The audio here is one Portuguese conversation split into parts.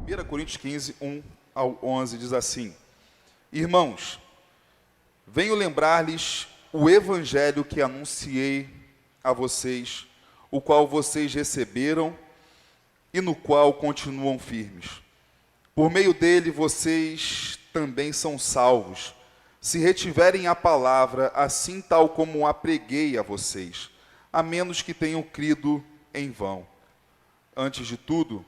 1 Coríntios 15, 1 ao 11 diz assim: Irmãos, venho lembrar-lhes o evangelho que anunciei a vocês, o qual vocês receberam e no qual continuam firmes. Por meio dele vocês também são salvos, se retiverem a palavra, assim tal como a preguei a vocês, a menos que tenham crido em vão. Antes de tudo,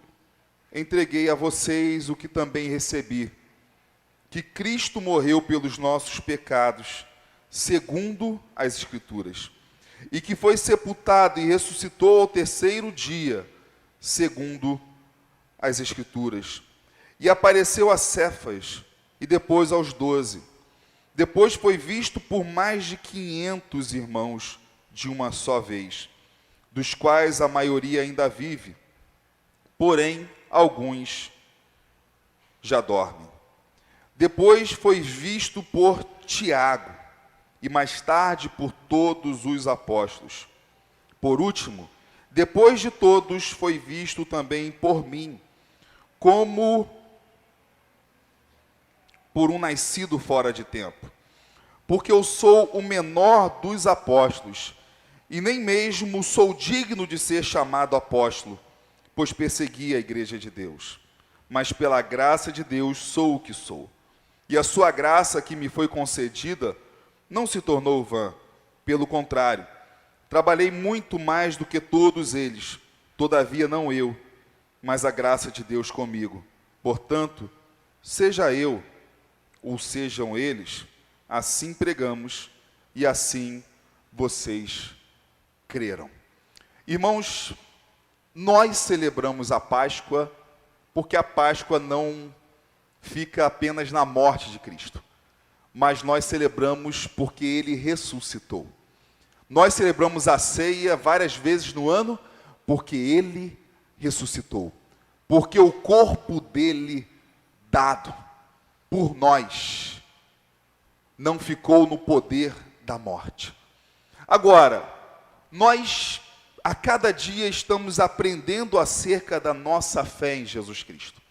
entreguei a vocês o que também recebi, que Cristo morreu pelos nossos pecados, segundo as Escrituras, e que foi sepultado e ressuscitou ao terceiro dia, segundo as Escrituras, e apareceu a Cefas, e depois aos 12. Depois foi visto por mais de 500 irmãos de uma só vez, dos quais a maioria ainda vive, porém alguns já dormem. Depois foi visto por Tiago, e mais tarde por todos os apóstolos. Por último, depois de todos, foi visto também por mim, como por um nascido fora de tempo. Porque eu sou o menor dos apóstolos, e nem mesmo sou digno de ser chamado apóstolo, pois persegui a igreja de Deus. Mas pela graça de Deus sou o que sou. E a sua graça que me foi concedida não se tornou vã. Pelo contrário, trabalhei muito mais do que todos eles. Todavia não eu, mas a graça de Deus comigo. Portanto, seja eu ou sejam eles, assim pregamos e assim vocês creram. Irmãos, nós celebramos a Páscoa porque a Páscoa não fica apenas na morte de Cristo, mas nós celebramos porque Ele ressuscitou. Nós celebramos a ceia várias vezes no ano porque Ele ressuscitou, porque o corpo dele dado por nós não ficou no poder da morte. Agora, nós a cada dia estamos aprendendo acerca da nossa fé em Jesus Cristo.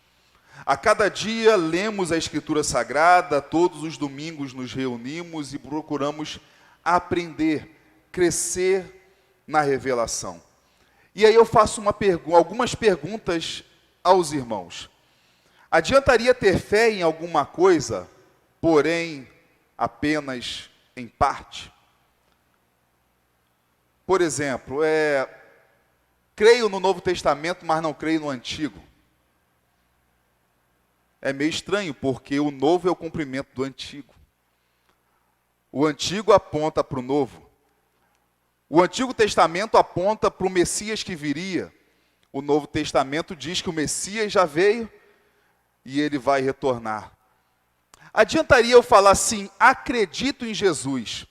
A cada dia lemos a Escritura Sagrada, todos os domingos nos reunimos e procuramos aprender, crescer na revelação. E aí eu faço algumas perguntas aos irmãos. Adiantaria ter fé em alguma coisa, porém apenas em parte? Por exemplo, creio no Novo Testamento, mas não creio no Antigo. É meio estranho, porque o Novo é o cumprimento do Antigo. O Antigo aponta para o Novo. O Antigo Testamento aponta para o Messias que viria. O Novo Testamento diz que o Messias já veio e ele vai retornar. Adiantaria eu falar assim: acredito em Jesus.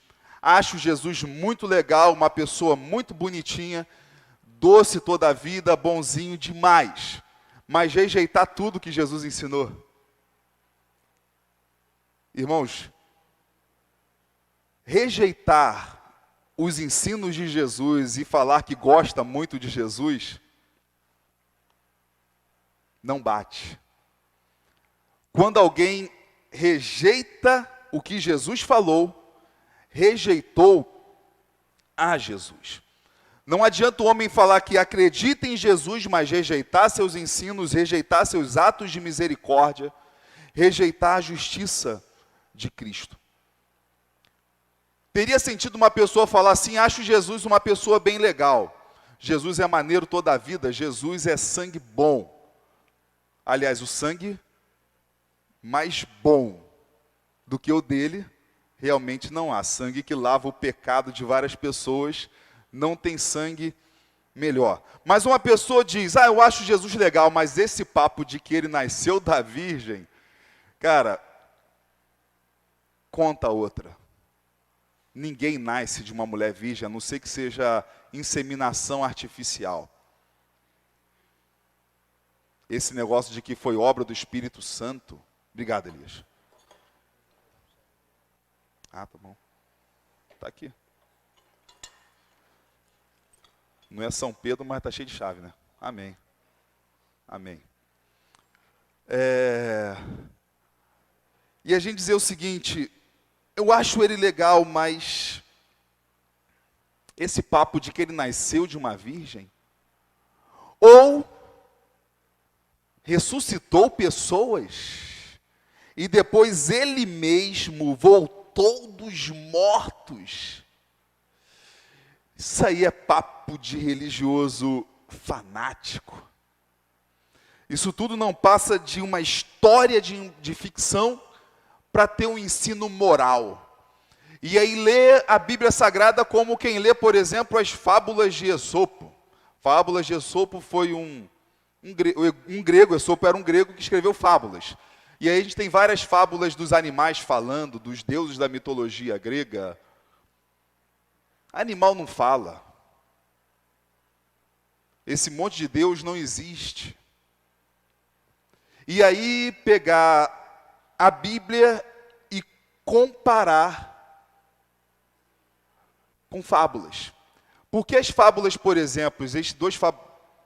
Acho Jesus muito legal, uma pessoa muito bonitinha, doce toda a vida, bonzinho demais. Mas rejeitar tudo que Jesus ensinou? Irmãos, rejeitar os ensinos de Jesus e falar que gosta muito de Jesus, não bate. Quando alguém rejeita o que Jesus falou, rejeitou a Jesus. Não adianta o homem falar que acredita em Jesus, mas rejeitar seus ensinos, rejeitar seus atos de misericórdia, rejeitar a justiça de Cristo. Teria sentido uma pessoa falar assim: acho Jesus uma pessoa bem legal. Jesus é maneiro toda a vida, Jesus é sangue bom. Aliás, o sangue mais bom do que o dele, realmente não há. Sangue que lava o pecado de várias pessoas, não tem sangue melhor. Mas uma pessoa diz: eu acho Jesus legal, mas esse papo de que ele nasceu da virgem, cara, conta outra. Ninguém nasce de uma mulher virgem, a não ser que seja inseminação artificial. Esse negócio de que foi obra do Espírito Santo. Obrigado, Elias. Tá bom. Tá aqui. Não é São Pedro, mas tá cheio de chave, né? Amém. Amém. E a gente dizer o seguinte, eu acho ele legal, mas esse papo de que ele nasceu de uma virgem, ou ressuscitou pessoas, e depois ele mesmo voltou dos mortos. Isso aí é papo de religioso fanático. Isso tudo não passa de uma história de ficção para ter um ensino moral. E aí lê a Bíblia Sagrada como quem lê, por exemplo, as fábulas de Esopo. Fábulas de Esopo foi um grego, Esopo era um grego que escreveu fábulas. E aí a gente tem várias fábulas dos animais falando, dos deuses da mitologia grega. Animal não fala. Esse monte de Deus não existe. E aí pegar a Bíblia e comparar com fábulas. Porque as fábulas, por exemplo, existem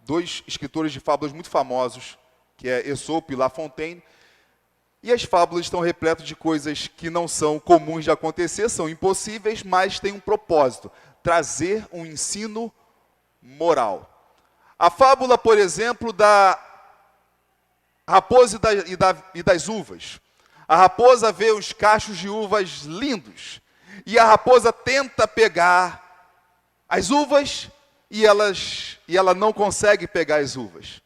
dois escritores de fábulas muito famosos, que é Esopo e La Fontaine, e as fábulas estão repletas de coisas que não são comuns de acontecer, são impossíveis, mas têm um propósito, trazer um ensino moral. A fábula, por exemplo, da raposa e das uvas. A raposa vê os cachos de uvas lindos, e a raposa tenta pegar as uvas, e ela não consegue pegar as uvas.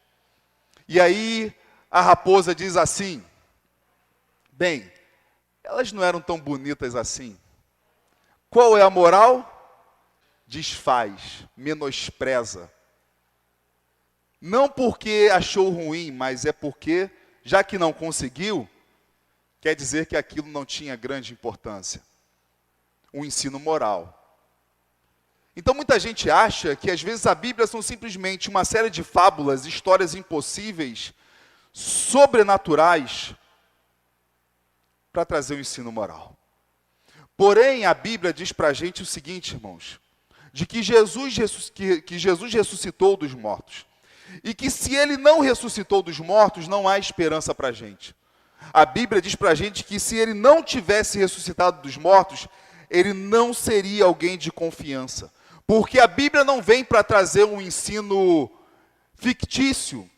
E aí a raposa diz assim, bem, elas não eram tão bonitas assim. Qual é a moral? Desfaz, menospreza. Não porque achou ruim, mas é porque, já que não conseguiu, quer dizer que aquilo não tinha grande importância. Um ensino moral. Então muita gente acha que às vezes a Bíblia são simplesmente uma série de fábulas, histórias impossíveis, sobrenaturais, para trazer um ensino moral. Porém, a Bíblia diz para a gente o seguinte, irmãos, de que Jesus ressuscitou dos mortos. E que se ele não ressuscitou dos mortos, não há esperança para a gente. A Bíblia diz para a gente que se ele não tivesse ressuscitado dos mortos, ele não seria alguém de confiança. Porque a Bíblia não vem para trazer um ensino fictício,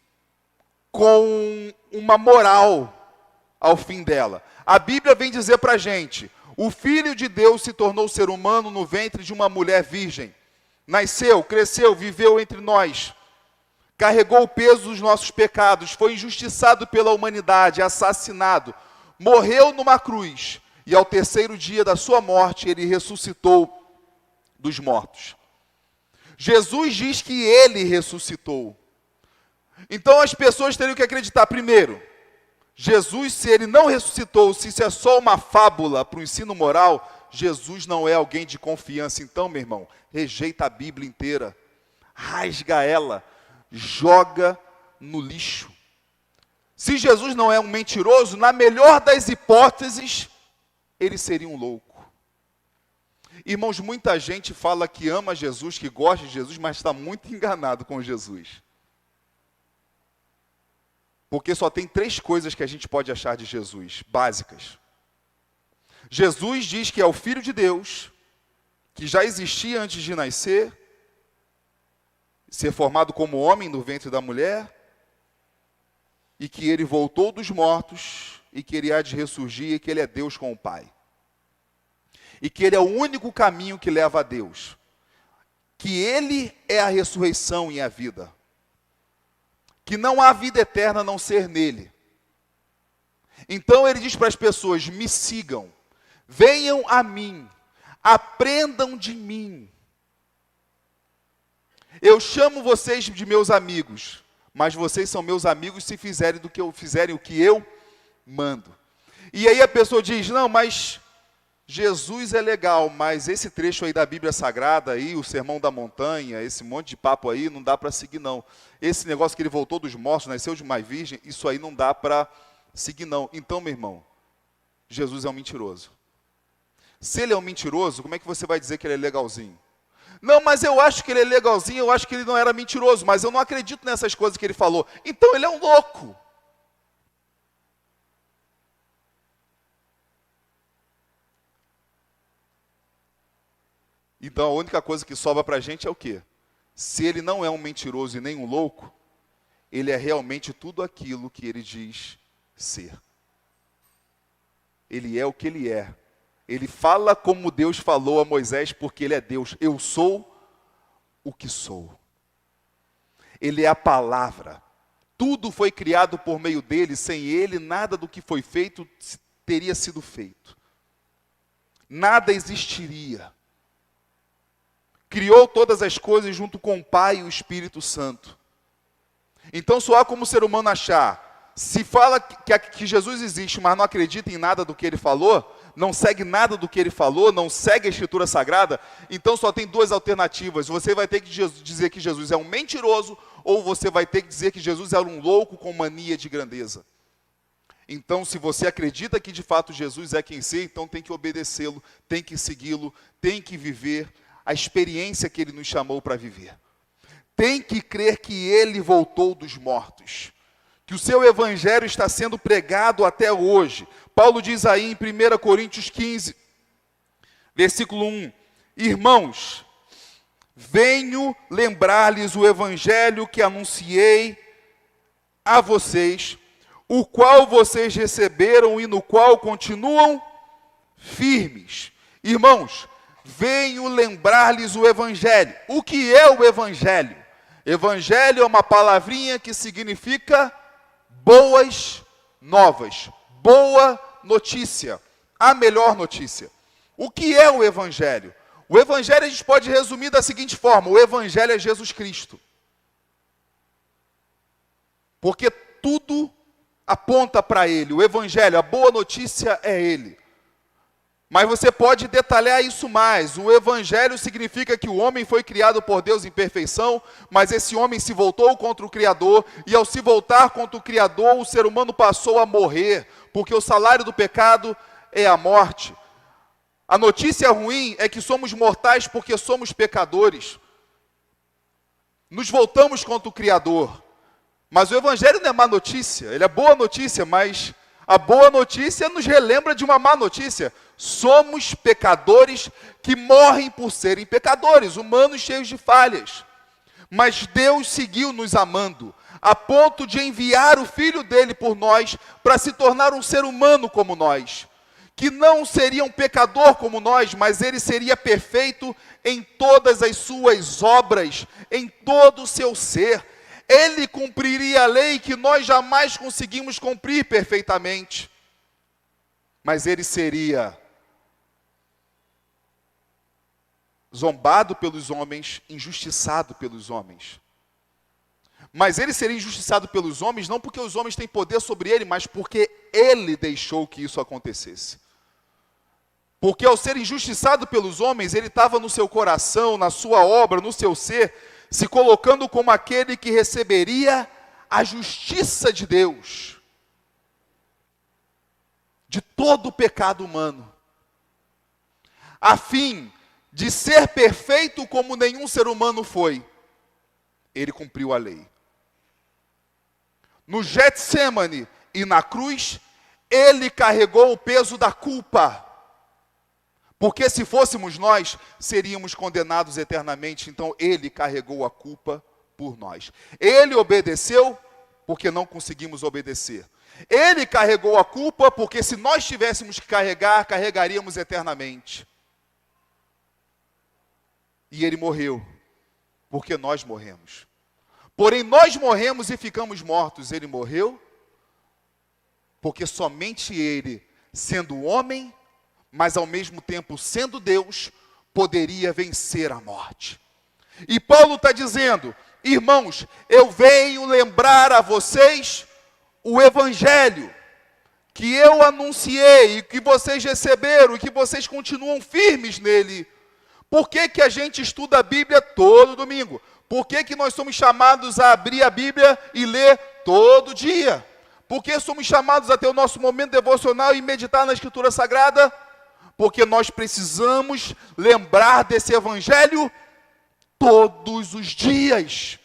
com uma moral ao fim dela. A Bíblia vem dizer para a gente, o Filho de Deus se tornou ser humano no ventre de uma mulher virgem. Nasceu, cresceu, viveu entre nós. Carregou o peso dos nossos pecados, foi injustiçado pela humanidade, assassinado, morreu numa cruz, e ao terceiro dia da sua morte, ele ressuscitou dos mortos. Jesus diz que ele ressuscitou. Então as pessoas teriam que acreditar, primeiro, Jesus, se ele não ressuscitou, se isso é só uma fábula para o ensino moral, Jesus não é alguém de confiança. Então, meu irmão, rejeita a Bíblia inteira, rasga ela, joga no lixo. Se Jesus não é um mentiroso, na melhor das hipóteses, ele seria um louco. Irmãos, muita gente fala que ama Jesus, que gosta de Jesus, mas está muito enganado com Jesus. Porque só tem 3 coisas que a gente pode achar de Jesus, básicas. Jesus diz que é o Filho de Deus, que já existia antes de nascer, ser formado como homem no ventre da mulher, e que ele voltou dos mortos, e que ele há de ressurgir, e que ele é Deus com o Pai. E que ele é o único caminho que leva a Deus. Que ele é a ressurreição e a vida. Que não há vida eterna a não ser nele. Então ele diz para as pessoas, me sigam, venham a mim, aprendam de mim. Eu chamo vocês de meus amigos, mas vocês são meus amigos se fizerem o que eu mando. E aí a pessoa diz, não, mas Jesus é legal, mas esse trecho aí da Bíblia Sagrada, aí, o Sermão da Montanha, esse monte de papo aí, não dá para seguir não. Esse negócio que ele voltou dos mortos, nasceu de uma virgem, isso aí não dá para seguir não. Então, meu irmão, Jesus é um mentiroso. Se ele é um mentiroso, como é que você vai dizer que ele é legalzinho? Não, mas eu acho que ele é legalzinho, eu acho que ele não era mentiroso, mas eu não acredito nessas coisas que ele falou. Então ele é um louco. Então a única coisa que sobra para a gente é o quê? Se ele não é um mentiroso e nem um louco, ele é realmente tudo aquilo que ele diz ser. Ele é o que ele é. Ele fala como Deus falou a Moisés, porque ele é Deus. Eu sou o que sou. Ele é a palavra. Tudo foi criado por meio dele. Sem ele, nada do que foi feito teria sido feito. Nada existiria. Criou todas as coisas junto com o Pai e o Espírito Santo. Então só há como o ser humano achar, se fala que Jesus existe, mas não acredita em nada do que ele falou, não segue nada do que ele falou, não segue a Escritura Sagrada, então só tem duas alternativas. Você vai ter que dizer que Jesus é um mentiroso, ou você vai ter que dizer que Jesus era um louco com mania de grandeza. Então, se você acredita que de fato Jesus é quem sei, então tem que obedecê-lo, tem que segui-lo, tem que viver a experiência que ele nos chamou para viver. Tem que crer que ele voltou dos mortos, que o seu evangelho está sendo pregado até hoje. Paulo diz aí em 1 Coríntios 15, versículo 1, irmãos, venho lembrar-lhes o evangelho que anunciei a vocês, o qual vocês receberam e no qual continuam firmes. Irmãos, venho lembrar-lhes o evangelho. O que é o evangelho? Evangelho é uma palavrinha que significa boas novas, boa notícia, a melhor notícia. O que é o evangelho? O evangelho a gente pode resumir da seguinte forma: o evangelho é Jesus Cristo. Porque tudo aponta para ele. O evangelho, a boa notícia é ele. Mas você pode detalhar isso mais. O evangelho significa que o homem foi criado por Deus em perfeição, mas esse homem se voltou contra o Criador, e ao se voltar contra o Criador, o ser humano passou a morrer, porque o salário do pecado é a morte. A notícia ruim é que somos mortais porque somos pecadores. Nos voltamos contra o Criador. Mas o evangelho não é má notícia, ele é boa notícia, mas a boa notícia nos relembra de uma má notícia. Somos pecadores que morrem por serem pecadores, humanos cheios de falhas. Mas Deus seguiu nos amando, a ponto de enviar o Filho dele por nós, para se tornar um ser humano como nós, que não seria um pecador como nós, mas ele seria perfeito em todas as suas obras, em todo o seu ser. Ele cumpriria a lei que nós jamais conseguimos cumprir perfeitamente. Mas ele seria zombado pelos homens, injustiçado pelos homens. Mas ele seria injustiçado pelos homens não porque os homens têm poder sobre ele, mas porque ele deixou que isso acontecesse. Porque ao ser injustiçado pelos homens, ele estava no seu coração, na sua obra, no seu ser, se colocando como aquele que receberia a justiça de Deus, de todo o pecado humano, a fim de ser perfeito como nenhum ser humano foi. Ele cumpriu a lei. No Getsemane e na cruz, ele carregou o peso da culpa. Porque se fôssemos nós, seríamos condenados eternamente. Então ele carregou a culpa por nós. Ele obedeceu porque não conseguimos obedecer. Ele carregou a culpa porque se nós tivéssemos que carregar, carregaríamos eternamente. E ele morreu porque nós morremos. Porém nós morremos e ficamos mortos. Ele morreu porque somente ele, sendo homem, mas ao mesmo tempo sendo Deus, poderia vencer a morte. E Paulo está dizendo, irmãos, eu venho lembrar a vocês o evangelho que eu anunciei, e que vocês receberam, e que vocês continuam firmes nele. Por que que a gente estuda a Bíblia todo domingo? Por que que nós somos chamados a abrir a Bíblia e ler todo dia? Por que somos chamados a ter o nosso momento devocional e meditar na Escritura Sagrada? Porque nós precisamos lembrar desse evangelho todos os dias.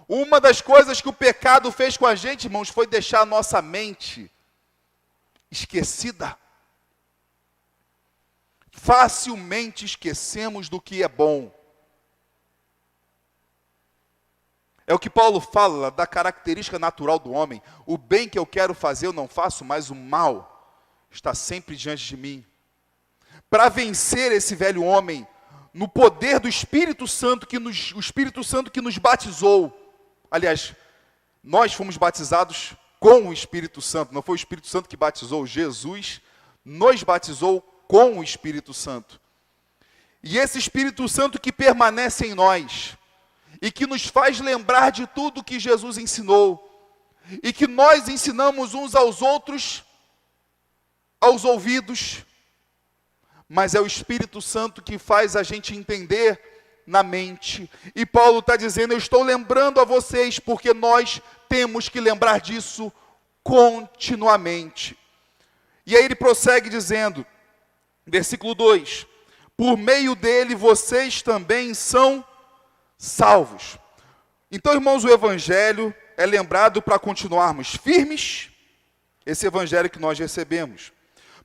Uma das coisas que o pecado fez com a gente, irmãos, foi deixar a nossa mente esquecida. facilmente esquecemos do que é bom. É o que Paulo fala da característica natural do homem. O bem que eu quero fazer eu não faço, mas o mal está sempre diante de mim. Para vencer esse velho homem, no poder do Espírito Santo, o Espírito Santo que nos batizou. Aliás, nós fomos batizados com o Espírito Santo. Não foi o Espírito Santo que batizou, Jesus nos batizou com o Espírito Santo. E esse Espírito Santo que permanece em nós, e que nos faz lembrar de tudo que Jesus ensinou, e que nós ensinamos uns aos outros, aos ouvidos, mas é o Espírito Santo que faz a gente entender na mente. E Paulo está dizendo, eu estou lembrando a vocês, porque nós temos que lembrar disso continuamente. E aí ele prossegue dizendo, versículo 2, por meio dele vocês também são salvos. Então, irmãos, o Evangelho é lembrado para continuarmos firmes, esse Evangelho que nós recebemos.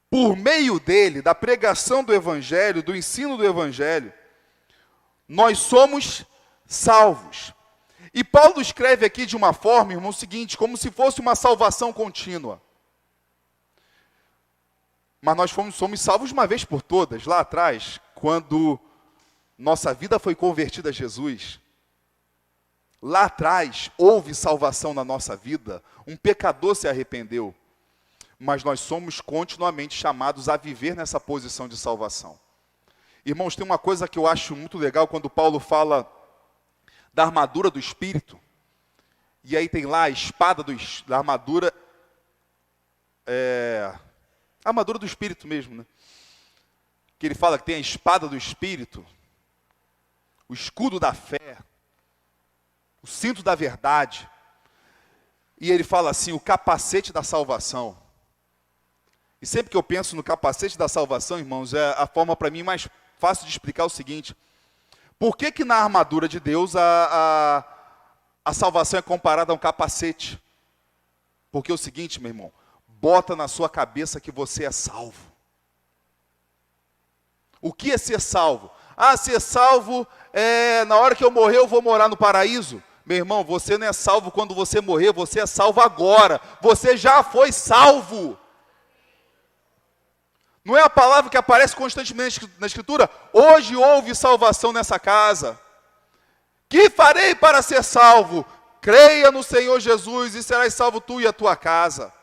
Por meio dele, da pregação do Evangelho, do ensino do Evangelho, nós somos salvos. E Paulo escreve aqui de uma forma, irmão, o seguinte, como se fosse uma salvação contínua. Mas nós somos salvos uma vez por todas, lá atrás, quando nossa vida foi convertida a Jesus. Lá atrás, houve salvação na nossa vida, um pecador se arrependeu. Mas nós somos continuamente chamados a viver nessa posição de salvação. Irmãos, tem uma coisa que eu acho muito legal quando Paulo fala da armadura do Espírito. E aí tem lá a espada da armadura, a armadura do Espírito mesmo, né? Que ele fala que tem a espada do Espírito, o escudo da fé, o cinto da verdade. E ele fala assim, o capacete da salvação. E sempre que eu penso no capacete da salvação, irmãos, é a forma para mim mais fácil de explicar o seguinte. Por que na armadura de Deus a salvação é comparada a um capacete? Porque é o seguinte, meu irmão, bota na sua cabeça que você é salvo. O que é ser salvo? Ser salvo na hora que eu morrer eu vou morar no paraíso. Meu irmão, você não é salvo quando você morrer, você é salvo agora. Você já foi salvo. Não é a palavra que aparece constantemente na Escritura? Hoje houve salvação nessa casa. Que farei para ser salvo? Creia no Senhor Jesus e serás salvo tu e a tua casa.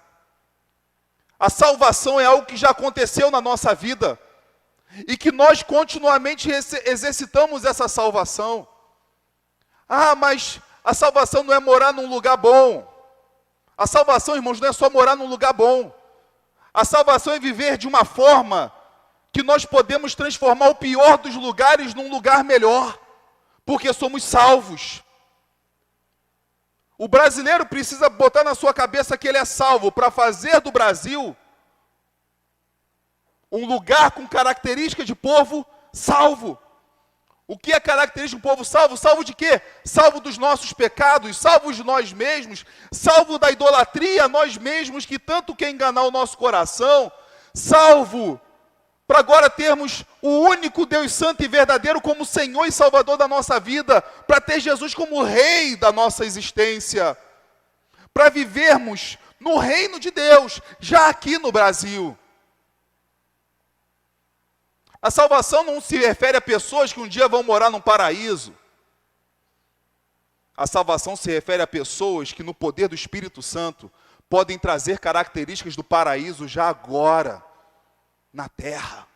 A salvação é algo que já aconteceu na nossa vida. E que nós continuamente exercitamos essa salvação. Mas a salvação não é morar num lugar bom. A salvação, irmãos, não é só morar num lugar bom. A salvação é viver de uma forma que nós podemos transformar o pior dos lugares num lugar melhor. Porque somos salvos. O brasileiro precisa botar na sua cabeça que ele é salvo para fazer do Brasil um lugar com característica de povo salvo. O que é característica de um povo salvo? Salvo de quê? Salvo dos nossos pecados, salvo de nós mesmos, salvo da idolatria, nós mesmos que tanto quer enganar o nosso coração, salvo para agora termos o único Deus santo e verdadeiro como Senhor e Salvador da nossa vida, para ter Jesus como Rei da nossa existência, para vivermos no reino de Deus, já aqui no Brasil. A salvação não se refere a pessoas que um dia vão morar num paraíso. A salvação se refere a pessoas que no poder do Espírito Santo podem trazer características do paraíso já agora, na terra.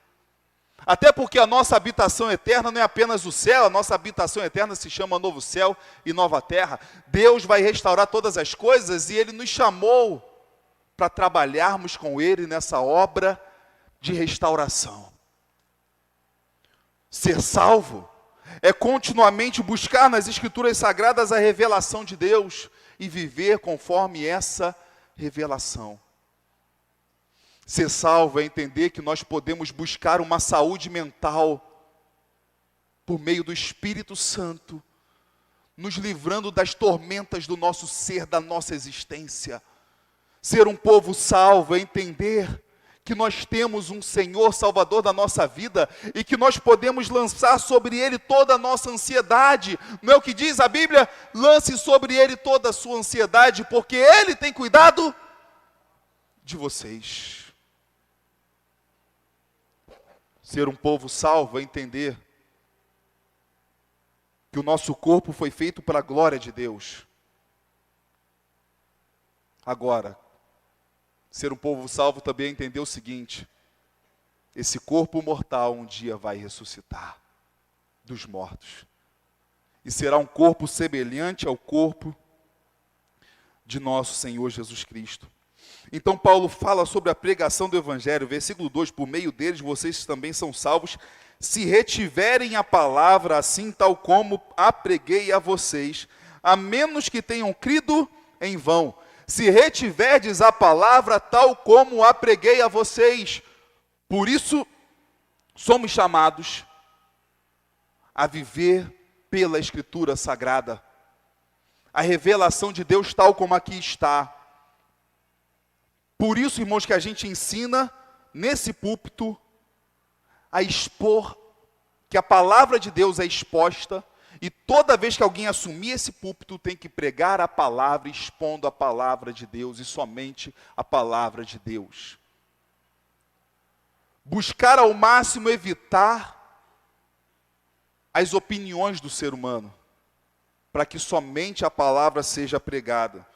Até porque a nossa habitação eterna não é apenas o céu, a nossa habitação eterna se chama novo céu e nova terra. Deus vai restaurar todas as coisas e Ele nos chamou para trabalharmos com Ele nessa obra de restauração. Ser salvo é continuamente buscar nas Escrituras Sagradas a revelação de Deus e viver conforme essa revelação. Ser salvo é entender que nós podemos buscar uma saúde mental por meio do Espírito Santo, nos livrando das tormentas do nosso ser, da nossa existência. Ser um povo salvo é entender que nós temos um Senhor Salvador da nossa vida e que nós podemos lançar sobre Ele toda a nossa ansiedade. Não é o que diz a Bíblia? Lance sobre Ele toda a sua ansiedade, porque Ele tem cuidado de vocês. Ser um povo salvo é entender que o nosso corpo foi feito para a glória de Deus. Agora, ser um povo salvo também é entender o seguinte: esse corpo mortal um dia vai ressuscitar dos mortos. E será um corpo semelhante ao corpo de nosso Senhor Jesus Cristo. Então Paulo fala sobre a pregação do Evangelho, versículo 2, por meio deles vocês também são salvos, se retiverem a palavra assim tal como a preguei a vocês, a menos que tenham crido em vão. Se retiverdes a palavra tal como a preguei a vocês. Por isso, somos chamados a viver pela Escritura Sagrada. A revelação de Deus tal como aqui está. Por isso, irmãos, que a gente ensina nesse púlpito a expor, que a palavra de Deus é exposta, e toda vez que alguém assumir esse púlpito, tem que pregar a palavra, expondo a palavra de Deus, e somente a palavra de Deus. Buscar ao máximo evitar as opiniões do ser humano, para que somente a palavra seja pregada.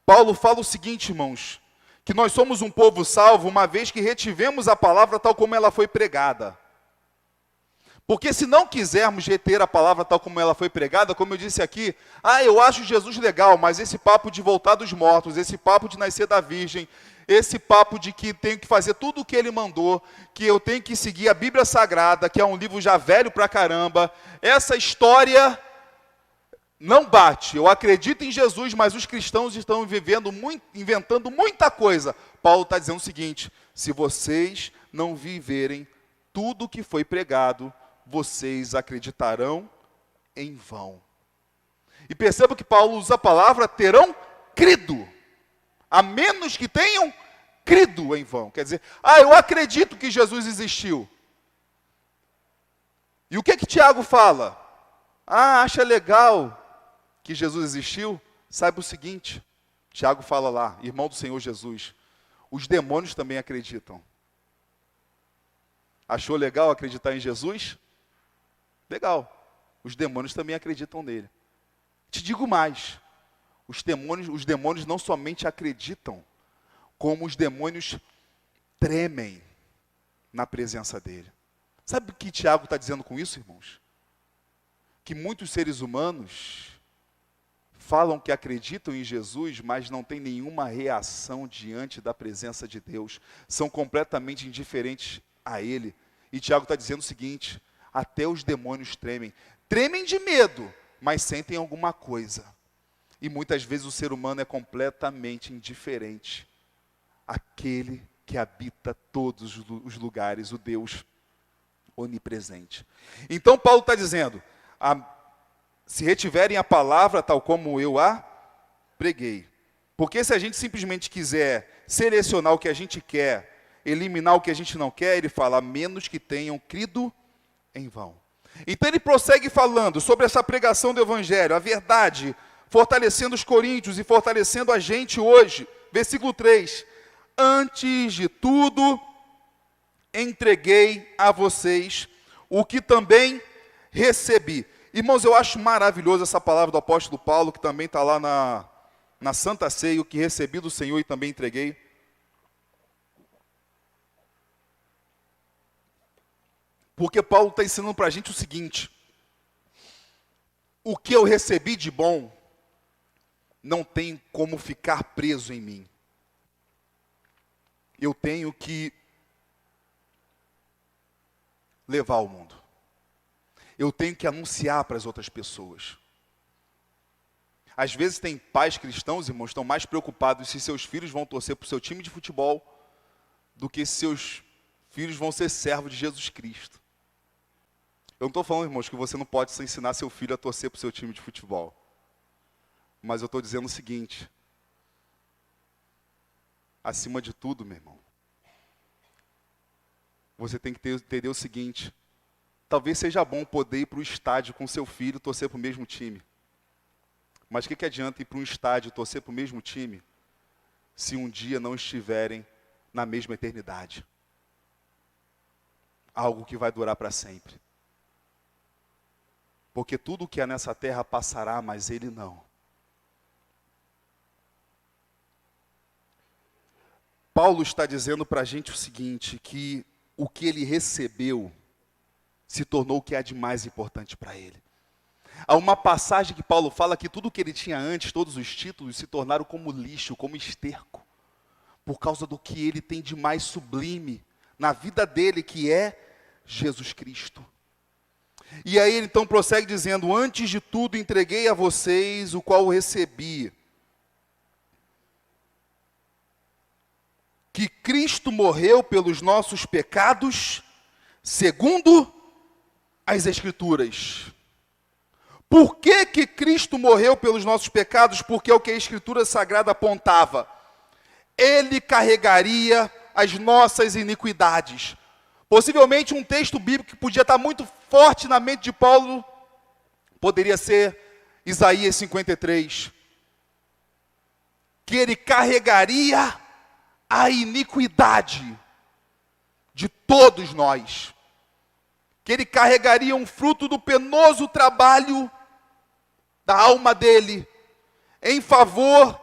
Paulo fala o seguinte, irmãos, que nós somos um povo salvo, uma vez que retivemos a palavra tal como ela foi pregada. Porque se não quisermos reter a palavra tal como ela foi pregada, como eu disse aqui, eu acho Jesus legal, mas esse papo de voltar dos mortos, esse papo de nascer da virgem, esse papo de que tenho que fazer tudo o que ele mandou, que eu tenho que seguir a Bíblia Sagrada, que é um livro já velho pra caramba, essa história não bate. Eu acredito em Jesus, mas os cristãos estão inventando muita coisa. Paulo está dizendo o seguinte: se vocês não viverem tudo o que foi pregado, vocês acreditarão em vão. E perceba que Paulo usa a palavra terão crido, a menos que tenham crido em vão. Quer dizer, eu acredito que Jesus existiu. E o que Tiago fala? Acha legal que Jesus existiu? Saiba o seguinte, Tiago fala lá, irmão do Senhor Jesus, os demônios também acreditam. Achou legal acreditar em Jesus? Legal. Os demônios também acreditam nele. Te digo mais. Os demônios não somente acreditam, como os demônios tremem na presença dele. Sabe o que Tiago está dizendo com isso, irmãos? Que muitos seres humanos falam que acreditam em Jesus, mas não têm nenhuma reação diante da presença de Deus. São completamente indiferentes a Ele. E Tiago está dizendo o seguinte: até os demônios tremem. Tremem de medo, mas sentem alguma coisa. E muitas vezes o ser humano é completamente indiferente àquele que habita todos os lugares, o Deus onipresente. Então Paulo está dizendo, se retiverem a palavra tal como eu a preguei. Porque se a gente simplesmente quiser selecionar o que a gente quer, eliminar o que a gente não quer, ele fala, a menos que tenham crido em vão. Então ele prossegue falando sobre essa pregação do Evangelho, a verdade, fortalecendo os coríntios e fortalecendo a gente hoje. Versículo 3. Antes de tudo, entreguei a vocês o que também recebi. Irmãos, eu acho maravilhoso essa palavra do apóstolo Paulo, que também está lá na Santa Ceia, o que recebi do Senhor e também entreguei. Porque Paulo está ensinando para a gente o seguinte: o que eu recebi de bom não tem como ficar preso em mim. Eu tenho que levar ao mundo. Eu tenho que anunciar para as outras pessoas. Às vezes tem pais cristãos, irmãos, estão mais preocupados se seus filhos vão torcer para o seu time de futebol do que se seus filhos vão ser servos de Jesus Cristo. Eu não estou falando, irmãos, que você não pode ensinar seu filho a torcer para o seu time de futebol. Mas eu estou dizendo o seguinte: acima de tudo, meu irmão, você tem que entender o seguinte: talvez seja bom poder ir para o estádio com seu filho e torcer para o mesmo time. Mas o que adianta ir para um estádio e torcer para o mesmo time se um dia não estiverem na mesma eternidade? Algo que vai durar para sempre. Porque tudo que é nessa terra passará, mas ele não. Paulo está dizendo para a gente o seguinte, que o que ele recebeu se tornou o que há de mais importante para ele. Há uma passagem que Paulo fala que tudo que ele tinha antes, todos os títulos, se tornaram como lixo, como esterco, por causa do que ele tem de mais sublime na vida dele, que é Jesus Cristo. E aí ele então prossegue dizendo: antes de tudo entreguei a vocês o qual recebi, que Cristo morreu pelos nossos pecados, segundo as Escrituras. Por que Cristo morreu pelos nossos pecados? Porque é o que a Escritura Sagrada apontava. Ele carregaria as nossas iniquidades. Possivelmente um texto bíblico que podia estar muito forte na mente de Paulo, poderia ser Isaías 53. Que ele carregaria a iniquidade de todos nós. Que ele carregaria um fruto do penoso trabalho da alma dele, em favor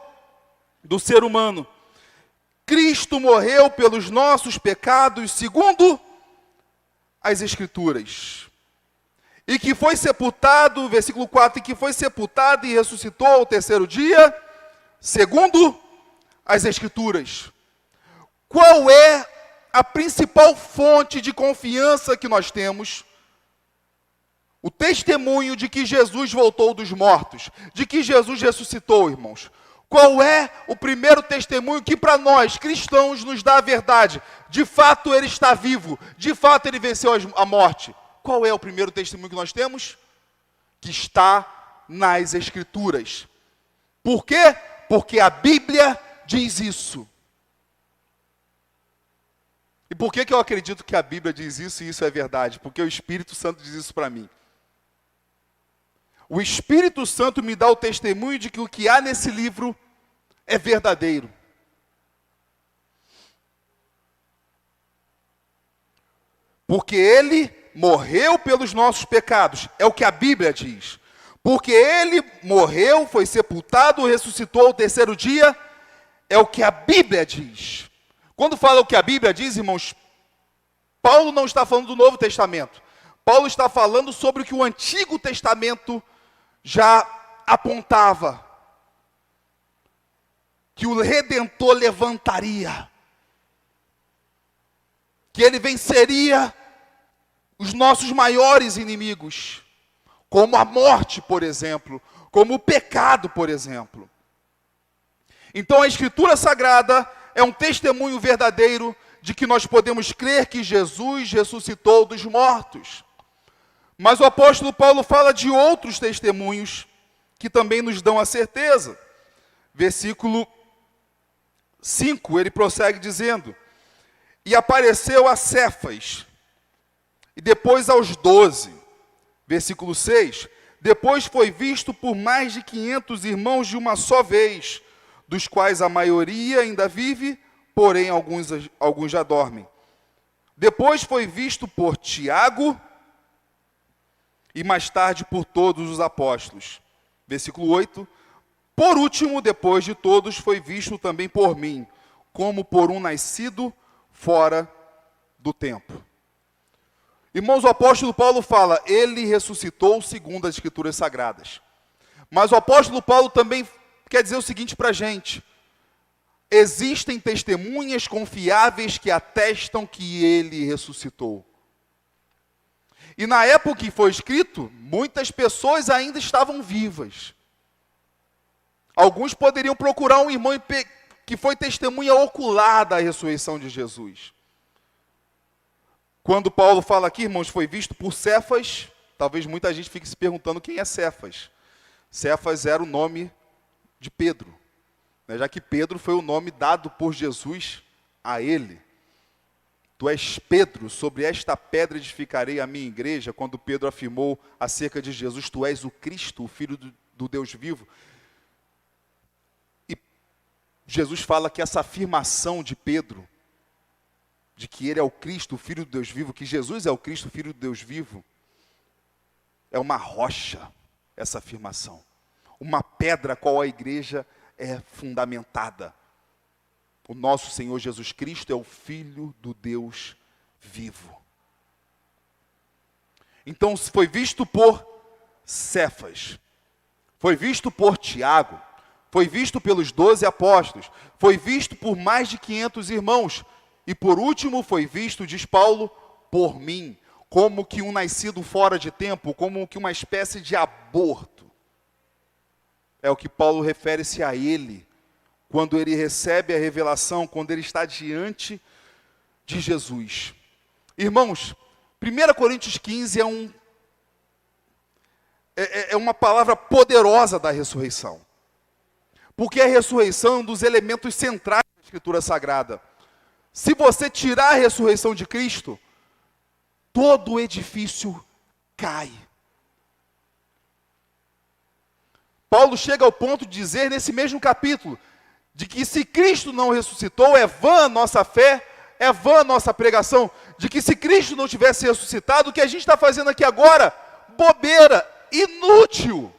do ser humano. Cristo morreu pelos nossos pecados, segundo as Escrituras. E que foi sepultado, versículo 4, e que foi sepultado e ressuscitou ao terceiro dia, segundo as Escrituras. Qual é a principal fonte de confiança que nós temos? O testemunho de que Jesus voltou dos mortos, de que Jesus ressuscitou, irmãos. Qual é o primeiro testemunho que para nós, cristãos, nos dá a verdade? De fato ele está vivo, de fato ele venceu a morte. Qual é o primeiro testemunho que nós temos? Que está nas Escrituras. Por quê? Porque a Bíblia diz isso. E por que eu acredito que a Bíblia diz isso e isso é verdade? Porque o Espírito Santo diz isso para mim. O Espírito Santo me dá o testemunho de que o que há nesse livro é verdadeiro. Porque ele morreu pelos nossos pecados, é o que a Bíblia diz. Porque ele morreu, foi sepultado, ressuscitou ao terceiro dia, é o que a Bíblia diz. Quando fala o que a Bíblia diz, irmãos, Paulo não está falando do Novo Testamento. Paulo está falando sobre o que o Antigo Testamento já apontava. Que o Redentor levantaria. Que ele venceria os nossos maiores inimigos. Como a morte, por exemplo. Como o pecado, por exemplo. Então a Escritura Sagrada é um testemunho verdadeiro de que nós podemos crer que Jesus ressuscitou dos mortos. Mas o apóstolo Paulo fala de outros testemunhos que também nos dão a certeza. Versículo 5, ele prossegue dizendo: e apareceu a Cefas, e depois aos 12. Versículo 6, depois foi visto por mais de 500 irmãos de uma só vez, dos quais a maioria ainda vive, porém alguns já dormem. Depois foi visto por Tiago, e mais tarde por todos os apóstolos. Versículo 8, por último, depois de todos, foi visto também por mim, como por um nascido fora do tempo. Irmãos, o apóstolo Paulo fala, ele ressuscitou segundo as Escrituras Sagradas. Mas o apóstolo Paulo também quer dizer o seguinte para a gente: existem testemunhas confiáveis que atestam que ele ressuscitou. E na época que foi escrito, muitas pessoas ainda estavam vivas. Alguns poderiam procurar um irmão que foi testemunha ocular da ressurreição de Jesus. Quando Paulo fala aqui, irmãos, foi visto por Cefas, talvez muita gente fique se perguntando quem é Cefas. Cefas era o nome de Pedro, né, já que Pedro foi o nome dado por Jesus a ele. Tu és Pedro, sobre esta pedra edificarei a minha igreja, quando Pedro afirmou acerca de Jesus, tu és o Cristo, o Filho do Deus vivo. E Jesus fala que essa afirmação de Pedro, de que ele é o Cristo, o Filho do Deus vivo, que Jesus é o Cristo, o Filho do Deus vivo, é uma rocha, essa afirmação. Uma pedra a qual a igreja é fundamentada. O nosso Senhor Jesus Cristo é o Filho do Deus vivo. Então, foi visto por Cefas, foi visto por Tiago, foi visto pelos 12 apóstolos, foi visto por mais de 500 irmãos, e por último foi visto, diz Paulo, por mim, como que um nascido fora de tempo, como que uma espécie de aborto. É o que Paulo refere-se a ele, quando ele recebe a revelação, quando ele está diante de Jesus. Irmãos, 1 Coríntios 15 é uma palavra poderosa da ressurreição. Porque a ressurreição é um dos elementos centrais da Escritura Sagrada. Se você tirar a ressurreição de Cristo, todo o edifício cai. Paulo chega ao ponto de dizer nesse mesmo capítulo, de que se Cristo não ressuscitou, é vã a nossa fé, é vã a nossa pregação, de que se Cristo não tivesse ressuscitado, o que a gente está fazendo aqui agora, bobeira, inútil.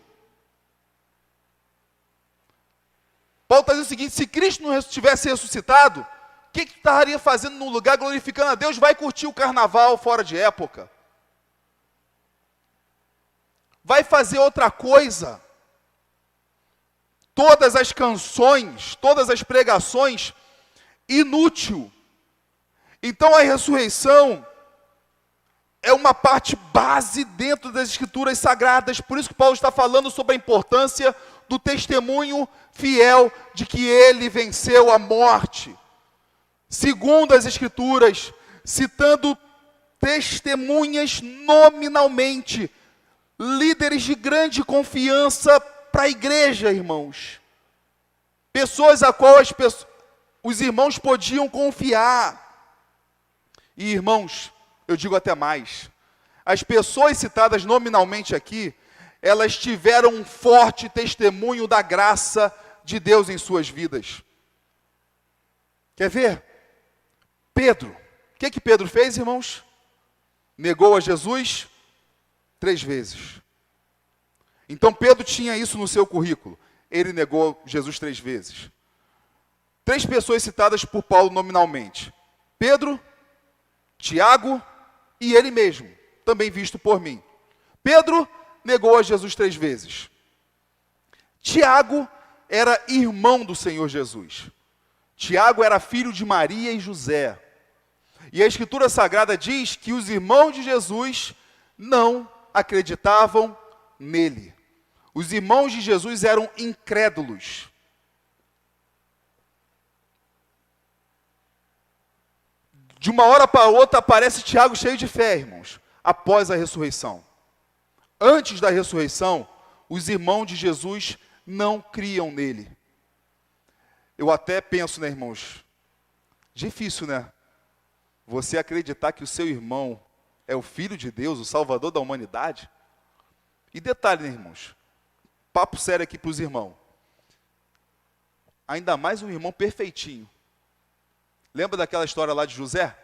Paulo está dizendo o seguinte, se Cristo não tivesse ressuscitado, o que estaria fazendo no lugar glorificando a Deus? Vai curtir o carnaval fora de época. Vai fazer outra coisa. Todas as canções, todas as pregações, inútil. Então a ressurreição é uma parte base dentro das Escrituras Sagradas. Por isso que Paulo está falando sobre a importância do testemunho fiel de que ele venceu a morte. Segundo as Escrituras, citando testemunhas nominalmente, líderes de grande confiança para a igreja, irmãos. Pessoas a qual os irmãos podiam confiar. E, irmãos, eu digo até mais. As pessoas citadas nominalmente aqui, elas tiveram um forte testemunho da graça de Deus em suas vidas. Quer ver? Pedro. O que Pedro fez, irmãos? Negou a Jesus 3 vezes. Então Pedro tinha isso no seu currículo. Ele negou Jesus 3 vezes. 3 pessoas citadas por Paulo nominalmente. Pedro, Tiago e ele mesmo, também visto por mim. Pedro negou a Jesus 3 vezes. Tiago era irmão do Senhor Jesus. Tiago era filho de Maria e José. E a Escritura Sagrada diz que os irmãos de Jesus não acreditavam nele. Os irmãos de Jesus eram incrédulos. De uma hora para outra aparece Tiago cheio de fé, irmãos, após a ressurreição. Antes da ressurreição, os irmãos de Jesus não criam nele. Eu até penso, né, irmãos, difícil, né? Você acreditar que o seu irmão é o Filho de Deus, o Salvador da humanidade. E detalhe, né, irmãos, papo sério aqui para os irmãos. Ainda mais um irmão perfeitinho. Lembra daquela história lá de José?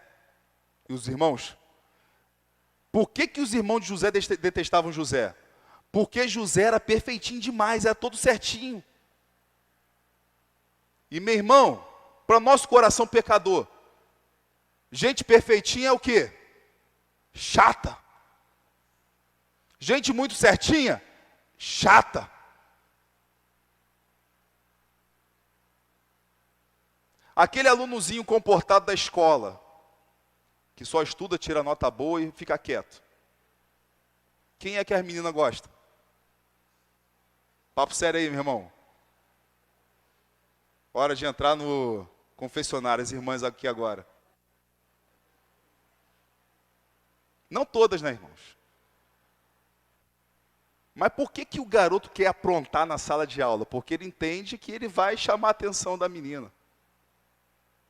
E os irmãos? Por que os irmãos de José detestavam José? Porque José era perfeitinho demais, era todo certinho. E meu irmão, para nosso coração pecador, gente perfeitinha é o quê? Chata. Gente muito certinha, chata. Aquele alunozinho comportado da escola, que só estuda, tira nota boa e fica quieto. Quem é que as meninas gostam? Papo sério aí, meu irmão. Hora de entrar no confessionário, as irmãs aqui agora. Não todas, né, irmãos? Mas por que o garoto quer aprontar na sala de aula? Porque ele entende que ele vai chamar a atenção da menina.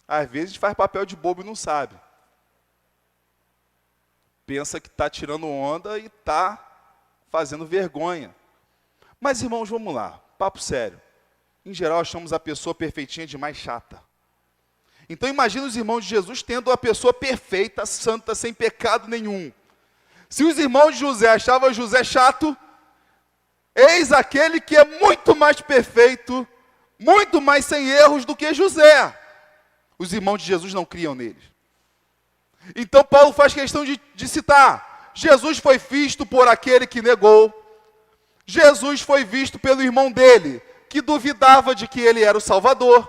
Às vezes faz papel de bobo e não sabe. pensa que está tirando onda e está fazendo vergonha. Mas, irmãos, vamos lá, papo sério. Em geral, achamos a pessoa perfeitinha demais chata. Então, imagina os irmãos de Jesus tendo a pessoa perfeita, santa, sem pecado nenhum. Se os irmãos de José achavam José chato, eis aquele que é muito mais perfeito, muito mais sem erros do que José. Os irmãos de Jesus não criam neles. Então Paulo faz questão de citar: Jesus foi visto por aquele que negou. Jesus foi visto pelo irmão dele, que duvidava de que ele era o Salvador.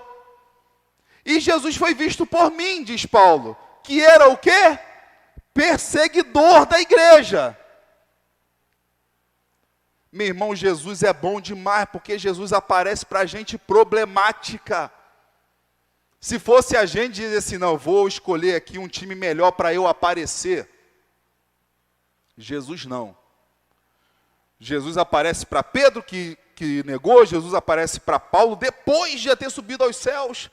E Jesus foi visto por mim, diz Paulo, que era o quê? Perseguidor da igreja. Meu irmão, Jesus é bom demais, porque Jesus aparece para a gente problemática. Se fosse a gente dizer assim, não, vou escolher aqui um time melhor para eu aparecer. Jesus não. Jesus aparece para Pedro, que negou. Jesus aparece para Paulo, depois de já ter subido aos céus.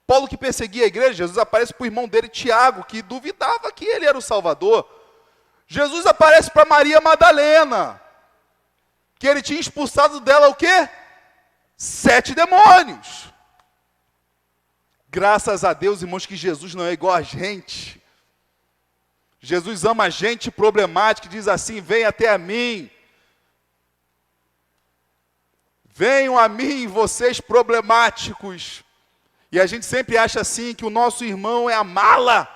Paulo, que perseguia a igreja. Jesus aparece para o irmão dele, Tiago, que duvidava que ele era o Salvador. Jesus aparece para Maria Madalena, que ele tinha expulsado dela o quê? 7 demônios. Graças a Deus, irmãos, que Jesus não é igual a gente. Jesus ama a gente problemática e diz assim: vem até a mim. Venham a mim, vocês problemáticos. E a gente sempre acha assim, que o nosso irmão é a mala.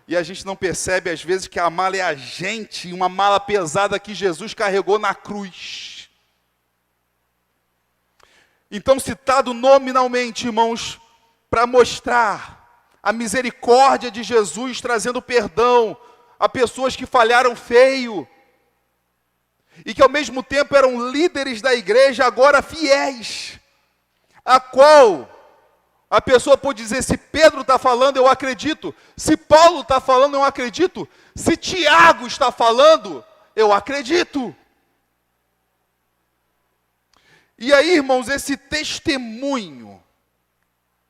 E a gente não percebe, às vezes, que a mala é a gente, uma mala pesada que Jesus carregou na cruz. Então, citado nominalmente, irmãos, para mostrar a misericórdia de Jesus, trazendo perdão a pessoas que falharam feio, e que ao mesmo tempo eram líderes da igreja, agora fiéis, a qual a pessoa pode dizer: se Pedro está falando, eu acredito; se Paulo está falando, eu acredito; se Tiago está falando, eu acredito. E aí, irmãos, esse testemunho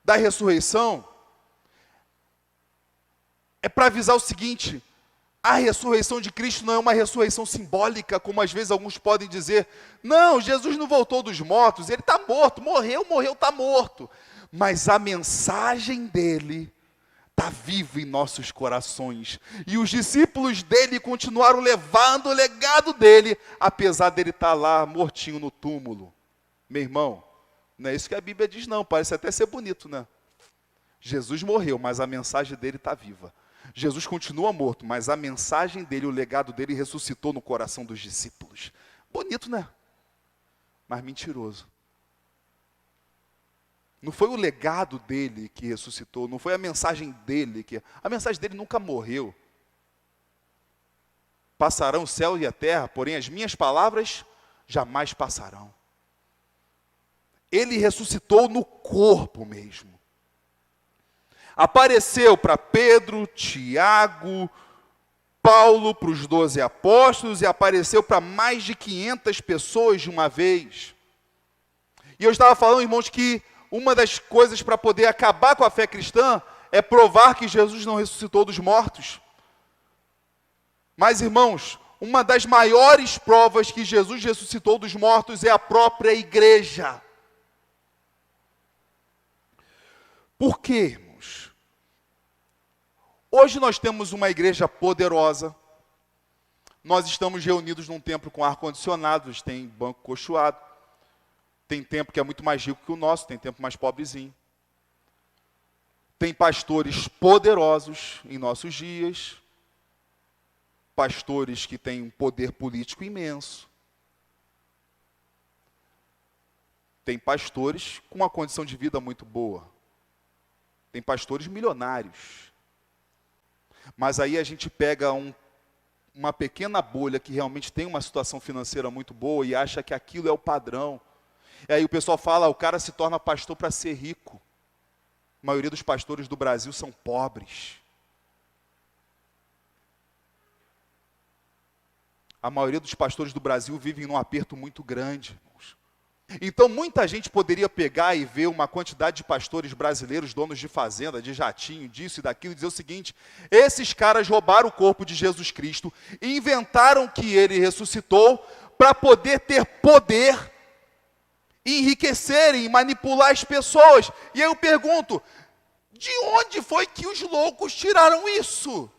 da ressurreição é para avisar o seguinte: a ressurreição de Cristo não é uma ressurreição simbólica, como às vezes alguns podem dizer. Não, Jesus não voltou dos mortos, ele está morto, morreu, está morto. Mas a mensagem dele está viva em nossos corações. E os discípulos dele continuaram levando o legado dele, apesar dele estar lá mortinho no túmulo. Meu irmão, não é isso que a Bíblia diz não, parece até ser bonito, né? Jesus morreu, mas a mensagem dele está viva. Jesus continua morto, mas a mensagem dele, o legado dele ressuscitou no coração dos discípulos. Bonito, né? Mas mentiroso. Não foi o legado dele que ressuscitou, não foi a mensagem dele que... A mensagem dele nunca morreu. Passarão o céu e a terra, porém as minhas palavras jamais passarão. Ele ressuscitou no corpo mesmo. Apareceu para Pedro, Tiago, Paulo, para os 12 apóstolos, e apareceu para mais de 500 pessoas de uma vez. E eu estava falando, irmãos, que uma das coisas para poder acabar com a fé cristã é provar que Jesus não ressuscitou dos mortos. Mas, irmãos, uma das maiores provas que Jesus ressuscitou dos mortos é a própria igreja. Por quê? Hoje nós temos uma igreja poderosa, nós estamos reunidos num templo com ar-condicionado, tem banco cochoado, tem templo que é muito mais rico que o nosso, tem templo mais pobrezinho. Tem pastores poderosos em nossos dias, pastores que têm um poder político imenso. Tem pastores com uma condição de vida muito boa, tem pastores milionários. Mas aí a gente pega uma pequena bolha que realmente tem uma situação financeira muito boa e acha que aquilo é o padrão. E aí o pessoal fala: o cara se torna pastor para ser rico. A maioria dos pastores do Brasil são pobres. A maioria dos pastores do Brasil vivem num aperto muito grande, irmãos. Então, muita gente poderia pegar e ver uma quantidade de pastores brasileiros, donos de fazenda, de jatinho, disso e daquilo, e dizer o seguinte: esses caras roubaram o corpo de Jesus Cristo, e inventaram que ele ressuscitou para poder ter poder, enriquecerem, manipular as pessoas. E aí eu pergunto, de onde foi que os loucos tiraram isso?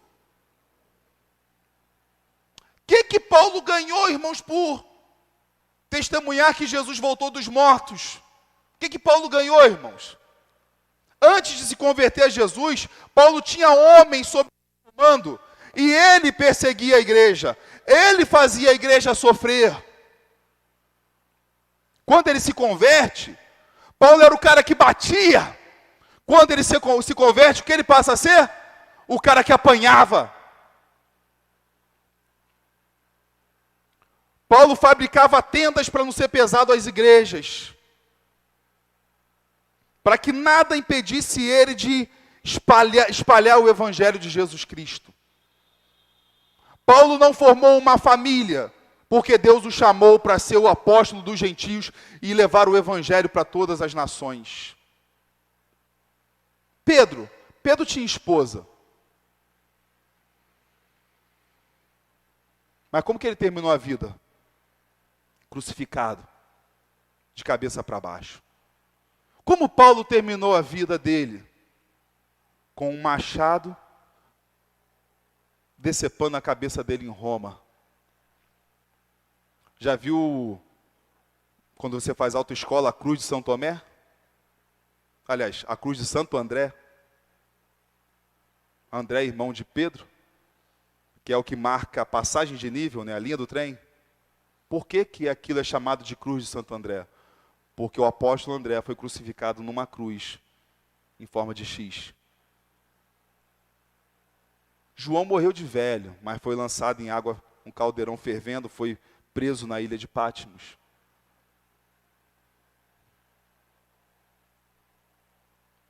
O que Paulo ganhou, irmãos, por testemunhar que Jesus voltou dos mortos? O que Paulo ganhou, irmãos? Antes de se converter a Jesus, Paulo tinha homens sob o comando, e ele perseguia a igreja, ele fazia a igreja sofrer. Quando ele se converte, Paulo era o cara que batia. Quando ele se converte, o que ele passa a ser? O cara que apanhava. Paulo fabricava tendas para não ser pesado às igrejas, para que nada impedisse ele de espalhar o evangelho de Jesus Cristo. Paulo não formou uma família, porque Deus o chamou para ser o apóstolo dos gentios e levar o evangelho para todas as nações. Pedro tinha esposa. Mas como que ele terminou a vida? Crucificado, de cabeça para baixo. Como Paulo terminou a vida dele? Com um machado decepando a cabeça dele em Roma. Já viu, quando você faz autoescola, a cruz de São Tomé? Aliás, a cruz de Santo André. André, irmão de Pedro, que é o que marca a passagem de nível, né, a linha do trem. Por que aquilo é chamado de cruz de Santo André? Porque o apóstolo André foi crucificado numa cruz, em forma de X. João morreu de velho, mas foi lançado em água, um caldeirão fervendo, foi preso na ilha de Patmos.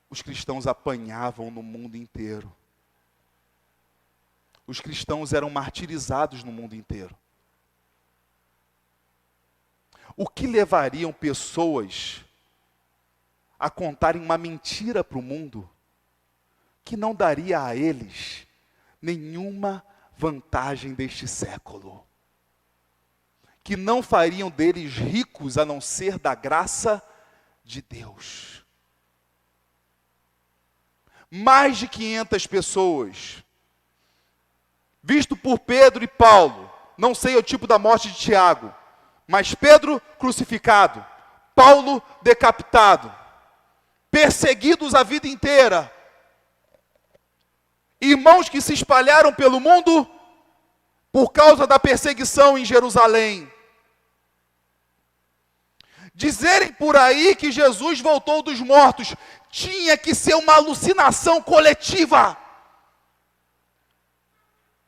Os cristãos apanhavam no mundo inteiro. Os cristãos eram martirizados no mundo inteiro. O que levariam pessoas a contarem uma mentira para o mundo que não daria a eles nenhuma vantagem deste século? Que não fariam deles ricos a não ser da graça de Deus. Mais de 500 pessoas, visto por Pedro e Paulo, não sei o tipo da morte de Tiago, mas Pedro crucificado, Paulo decapitado, perseguidos a vida inteira, irmãos que se espalharam pelo mundo por causa da perseguição em Jerusalém. Dizerem por aí que Jesus voltou dos mortos tinha que ser uma alucinação coletiva,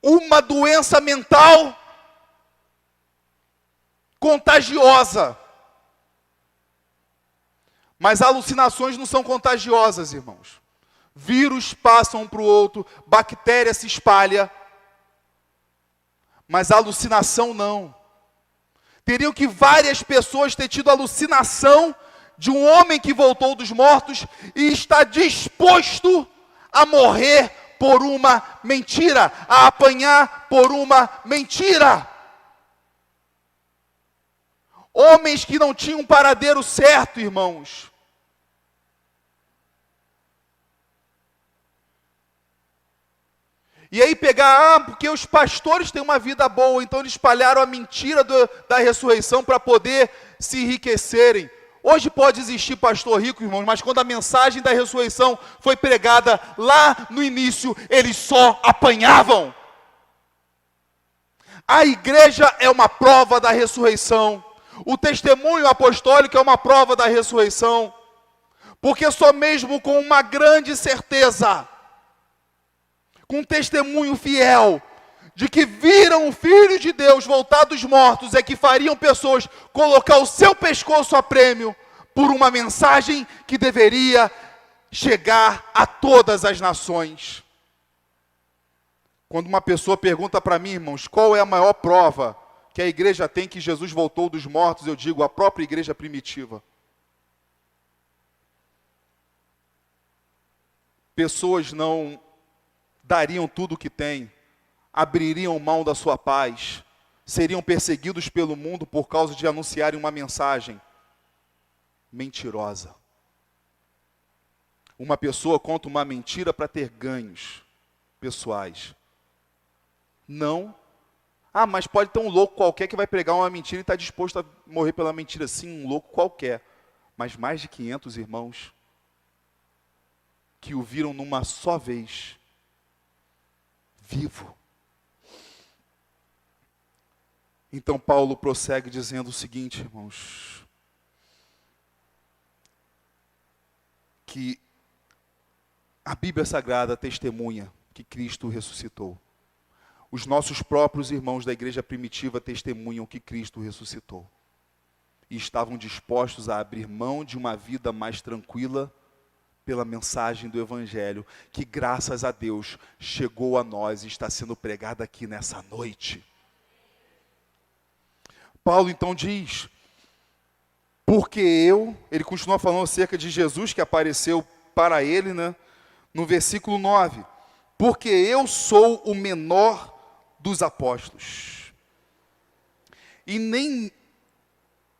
uma doença mental contagiosa. Mas alucinações não são contagiosas, irmãos. Vírus passam um para o outro, bactéria se espalha, mas alucinação não. Teriam que várias pessoas ter tido alucinação de um homem que voltou dos mortos e está disposto a morrer por uma mentira, a apanhar por uma mentira. Homens que não tinham um paradeiro certo, irmãos. E aí pegar, porque os pastores têm uma vida boa, então eles espalharam a mentira da ressurreição para poder se enriquecerem. Hoje pode existir pastor rico, irmãos, mas quando a mensagem da ressurreição foi pregada lá no início, eles só apanhavam. A igreja é uma prova da ressurreição. O testemunho apostólico é uma prova da ressurreição. Porque só mesmo com uma grande certeza, com um testemunho fiel, de que viram o Filho de Deus voltar dos mortos, é que fariam pessoas colocar o seu pescoço a prêmio por uma mensagem que deveria chegar a todas as nações. Quando uma pessoa pergunta para mim, irmãos, qual é a maior prova que a igreja tem, que Jesus voltou dos mortos, eu digo, a própria igreja primitiva. Pessoas não dariam tudo o que têm, abririam mão da sua paz, seriam perseguidos pelo mundo por causa de anunciarem uma mensagem mentirosa. Uma pessoa conta uma mentira para ter ganhos pessoais. Não. Mas pode ter um louco qualquer que vai pregar uma mentira e está disposto a morrer pela mentira. Sim, um louco qualquer. Mas mais de 500 irmãos que o viram numa só vez, vivo. Então Paulo prossegue dizendo o seguinte, irmãos, que a Bíblia Sagrada testemunha que Cristo ressuscitou. Os nossos próprios irmãos da igreja primitiva testemunham que Cristo ressuscitou. E estavam dispostos a abrir mão de uma vida mais tranquila pela mensagem do Evangelho, que graças a Deus chegou a nós e está sendo pregada aqui nessa noite. Paulo então diz, porque ele continua falando acerca de Jesus que apareceu para ele, né? No versículo 9, porque eu sou o menor dos apóstolos, e nem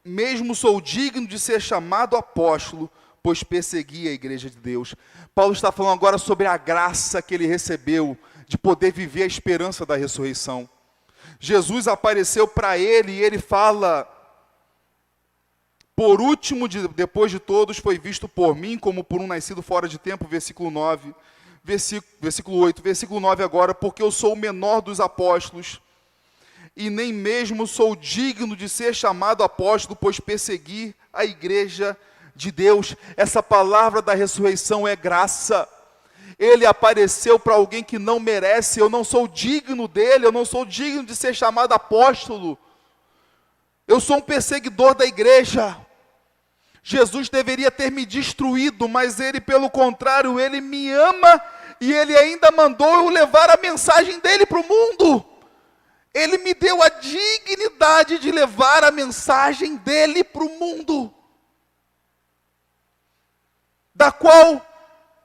mesmo sou digno de ser chamado apóstolo, pois persegui a igreja de Deus. Paulo está falando agora sobre a graça que ele recebeu, de poder viver a esperança da ressurreição. Jesus apareceu para ele, e ele fala, por último, depois de todos, foi visto por mim, como por um nascido fora de tempo, versículo 9, versículo 8, versículo 9 agora, porque eu sou o menor dos apóstolos, e nem mesmo sou digno de ser chamado apóstolo, pois persegui a igreja de Deus. Essa palavra da ressurreição é graça. Ele apareceu para alguém que não merece, eu não sou digno dele, eu não sou digno de ser chamado apóstolo. Eu sou um perseguidor da igreja. Jesus deveria ter me destruído, mas ele, pelo contrário, ele me ama e ele ainda mandou eu levar a mensagem dele para o mundo. Ele me deu a dignidade de levar a mensagem dele para o mundo, da qual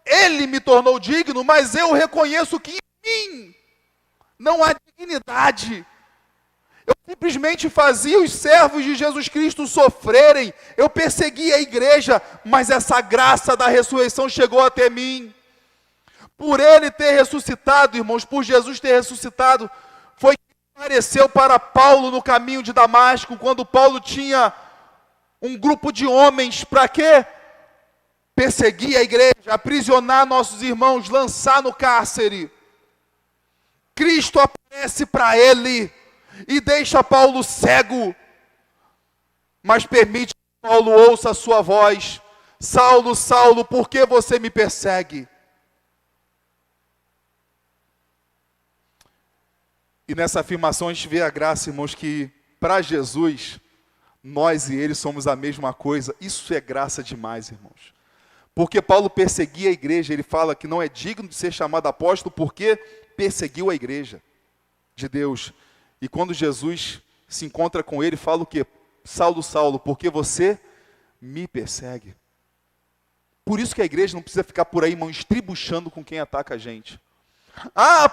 ele me tornou digno, mas eu reconheço que em mim não há dignidade. Eu simplesmente fazia os servos de Jesus Cristo sofrerem, eu perseguia a igreja, mas essa graça da ressurreição chegou até mim. Por ele ter ressuscitado, irmãos, por Jesus ter ressuscitado, foi que apareceu para Paulo no caminho de Damasco, quando Paulo tinha um grupo de homens, para quê? Perseguir a igreja, aprisionar nossos irmãos, lançar no cárcere. Cristo aparece para ele e deixa Paulo cego, mas permite que Paulo ouça a sua voz: Saulo, Saulo, por que você me persegue? E nessa afirmação a gente vê a graça, irmãos, que para Jesus, nós e ele somos a mesma coisa. Isso é graça demais, irmãos. Porque Paulo perseguia a igreja, ele fala que não é digno de ser chamado apóstolo porque perseguiu a igreja de Deus. E quando Jesus se encontra com ele, fala o quê? Saulo, Saulo, por que você me persegue? Por isso que a igreja não precisa ficar por aí, irmão, estribuchando com quem ataca a gente.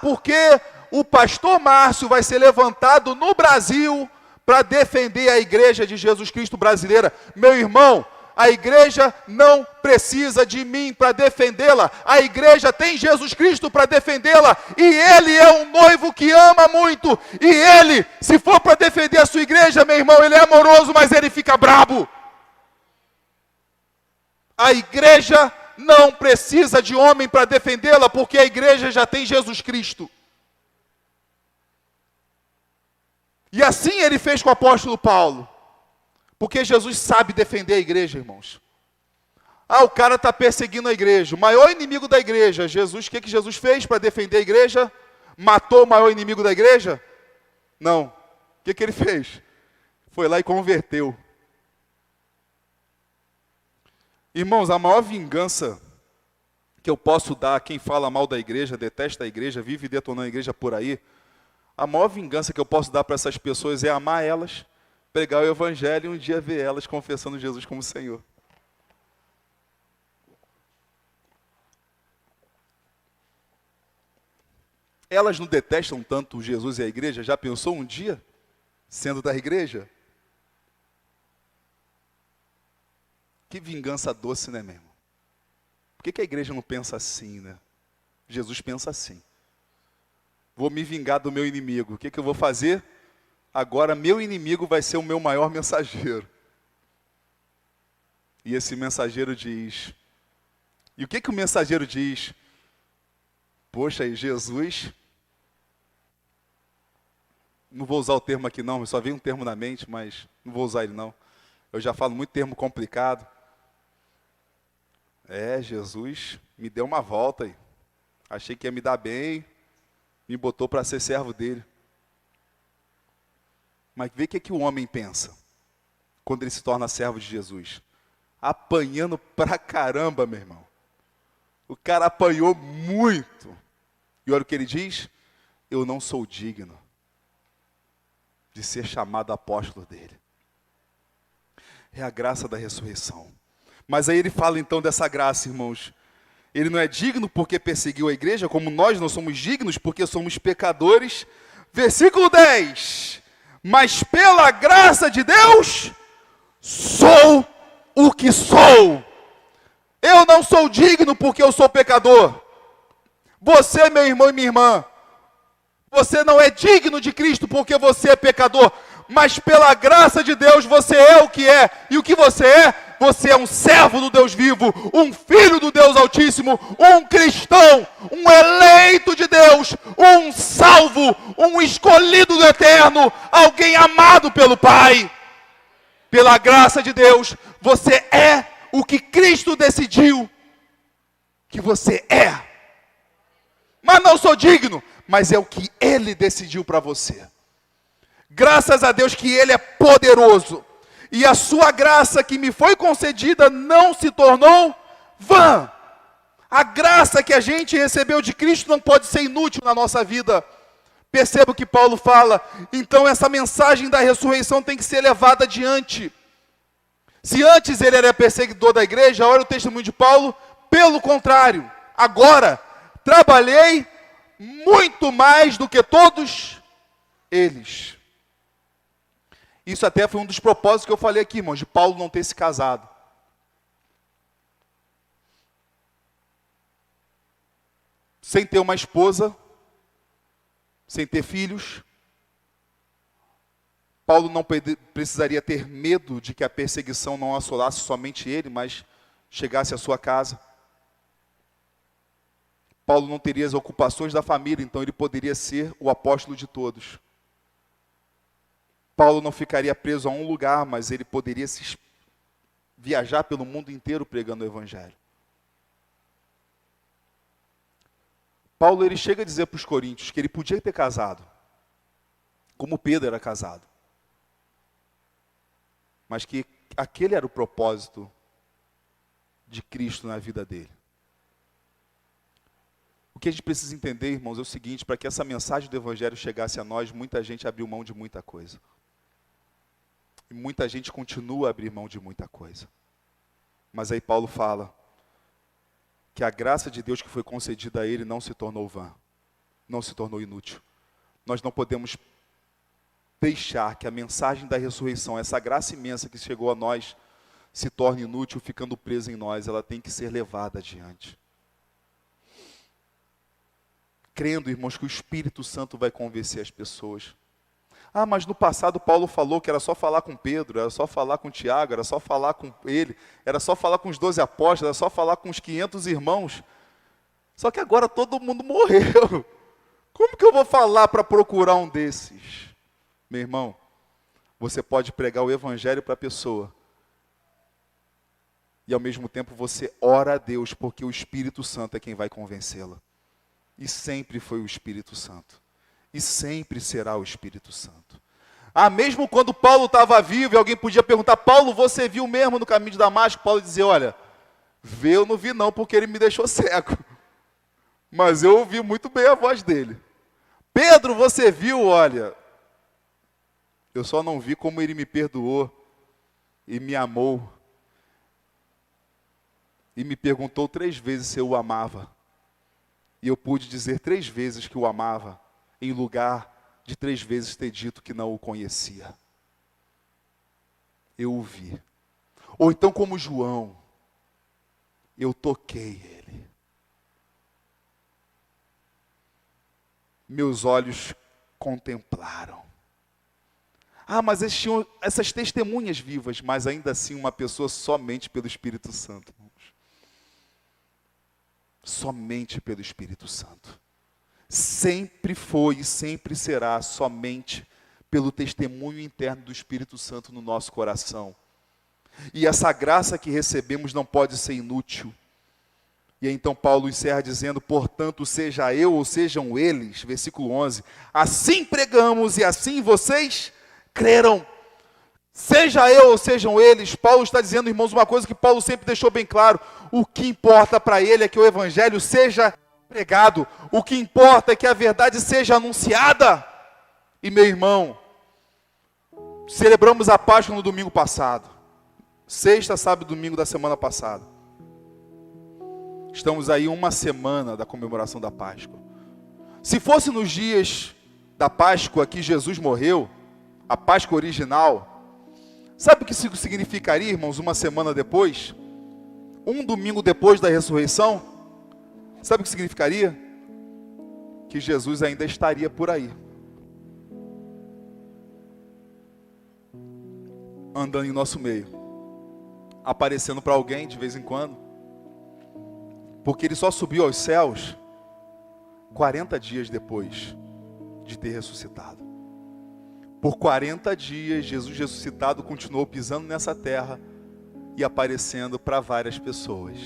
Porque o pastor Márcio vai ser levantado no Brasil para defender a igreja de Jesus Cristo brasileira. Meu irmão, a igreja não precisa de mim para defendê-la. A igreja tem Jesus Cristo para defendê-la. E ele é um noivo que ama muito. E ele, se for para defender a sua igreja, meu irmão, ele é amoroso, mas ele fica brabo. A igreja não precisa de homem para defendê-la, porque a igreja já tem Jesus Cristo. E assim ele fez com o apóstolo Paulo. Porque Jesus sabe defender a igreja, irmãos. O cara está perseguindo a igreja. O maior inimigo da igreja, Jesus, o que Jesus fez para defender a igreja? Matou o maior inimigo da igreja? Não. O que ele fez? Foi lá e converteu. Irmãos, a maior vingança que eu posso dar a quem fala mal da igreja, detesta a igreja, vive detonando a igreja por aí, A maior vingança que eu posso dar para essas pessoas é amar elas, pregar o evangelho e um dia ver elas confessando Jesus como Senhor. Elas não detestam tanto Jesus e a igreja? Já pensou um dia, sendo da igreja? Que vingança doce, né, mesmo? Por que a igreja não pensa assim, né? Jesus pensa assim. Vou me vingar do meu inimigo. O que eu vou fazer? Agora meu inimigo vai ser o meu maior mensageiro. E esse mensageiro diz... E o que o mensageiro diz? Poxa, e Jesus... Não vou usar o termo aqui não, só veio um termo na mente, mas não vou usar ele não. Eu já falo muito termo complicado. Jesus me deu uma volta aí. Achei que ia me dar bem, me botou para ser servo dele. Mas vê o que o homem pensa quando ele se torna servo de Jesus. Apanhando pra caramba, meu irmão. O cara apanhou muito. E olha o que ele diz: eu não sou digno de ser chamado apóstolo dele. É a graça da ressurreição. Mas aí ele fala então dessa graça, irmãos. Ele não é digno porque perseguiu a igreja, como nós não somos dignos porque somos pecadores. Versículo 10. Mas pela graça de Deus, sou o que sou. Eu não sou digno porque eu sou pecador. Você, meu irmão e minha irmã, você não é digno de Cristo porque você é pecador, mas pela graça de Deus você é o que é. E o que você é? Você é um servo do Deus vivo, um filho do Deus Altíssimo, um cristão, um eleito de Deus, um salvo, um escolhido do Eterno, alguém amado pelo Pai. Pela graça de Deus, você é o que Cristo decidiu que você é. Mas não sou digno, mas é o que Ele decidiu para você. Graças a Deus que Ele é poderoso. E a sua graça que me foi concedida não se tornou vã. A graça que a gente recebeu de Cristo não pode ser inútil na nossa vida. Perceba o que Paulo fala. Então essa mensagem da ressurreição tem que ser levada adiante. Se antes ele era perseguidor da igreja, olha o testemunho de Paulo. Pelo contrário, agora trabalhei muito mais do que todos eles. Isso até foi um dos propósitos que eu falei aqui, irmãos, de Paulo não ter se casado. Sem ter uma esposa, sem ter filhos, Paulo não precisaria ter medo de que a perseguição não assolasse somente ele, mas chegasse à sua casa. Paulo não teria as ocupações da família, então ele poderia ser o apóstolo de todos. Paulo não ficaria preso a um lugar, mas ele poderia viajar pelo mundo inteiro pregando o evangelho. Paulo ele chega a dizer para os coríntios que ele podia ter casado, como Pedro era casado. Mas que aquele era o propósito de Cristo na vida dele. O que a gente precisa entender, irmãos, é o seguinte: para que essa mensagem do evangelho chegasse a nós, muita gente abriu mão de muita coisa. E muita gente continua a abrir mão de muita coisa. Mas aí Paulo fala que a graça de Deus que foi concedida a ele não se tornou vã, não se tornou inútil. Nós não podemos deixar que a mensagem da ressurreição, essa graça imensa que chegou a nós, se torne inútil, ficando presa em nós. Ela tem que ser levada adiante. Crendo, irmãos, que o Espírito Santo vai convencer as pessoas. Ah, mas no passado Paulo falou que era só falar com Pedro, era só falar com Tiago, era só falar com ele, era só falar com os 12 apóstolos, era só falar com os 500 irmãos. Só que agora todo mundo morreu. Como que eu vou falar para procurar um desses? Meu irmão, você pode pregar o evangelho para a pessoa. E ao mesmo tempo você ora a Deus, porque o Espírito Santo é quem vai convencê-la. E sempre foi o Espírito Santo. E sempre será o Espírito Santo. Ah, mesmo quando Paulo estava vivo, e alguém podia perguntar: Paulo, você viu mesmo no caminho de Damasco? Paulo dizia: olha, ver eu não vi não, porque ele me deixou cego. Mas eu ouvi muito bem a voz dele. Pedro, você viu? Olha, eu só não vi como ele me perdoou e me amou. E me perguntou 3 vezes se eu o amava. E eu pude dizer 3 vezes que o amava, em lugar de 3 vezes ter dito que não o conhecia. Eu o vi. Ou então como João, eu toquei ele. Meus olhos contemplaram. Mas eles tinham essas testemunhas vivas, mas ainda assim uma pessoa somente pelo Espírito Santo. Somente pelo Espírito Santo. Sempre foi e sempre será somente pelo testemunho interno do Espírito Santo no nosso coração. E essa graça que recebemos não pode ser inútil. E aí, então Paulo encerra dizendo, portanto, seja eu ou sejam eles, versículo 11, assim pregamos e assim vocês creram. Seja eu ou sejam eles, Paulo está dizendo, irmãos, uma coisa que Paulo sempre deixou bem claro, o que importa para ele é que o evangelho seja pregado, o que importa é que a verdade seja anunciada. E meu irmão, celebramos a Páscoa no domingo passado, sexta, sábado e domingo da semana passada. Estamos aí 1 semana da comemoração da Páscoa. Se fosse nos dias da Páscoa que Jesus morreu, a Páscoa original, sabe o que isso significaria, irmãos, 1 semana depois? Um domingo depois da ressurreição? Sabe o que significaria? Que Jesus ainda estaria por aí. Andando em nosso meio. Aparecendo para alguém de vez em quando. Porque ele só subiu aos céus 40 dias depois de ter ressuscitado. Por 40 dias, Jesus ressuscitado continuou pisando nessa terra e aparecendo para várias pessoas.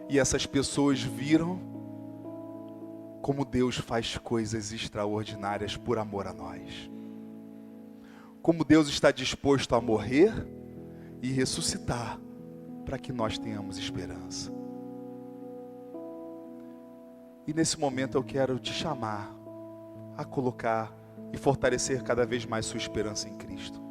E essas pessoas viram como Deus faz coisas extraordinárias por amor a nós. Como Deus está disposto a morrer e ressuscitar para que nós tenhamos esperança. E nesse momento eu quero te chamar a colocar e fortalecer cada vez mais sua esperança em Cristo.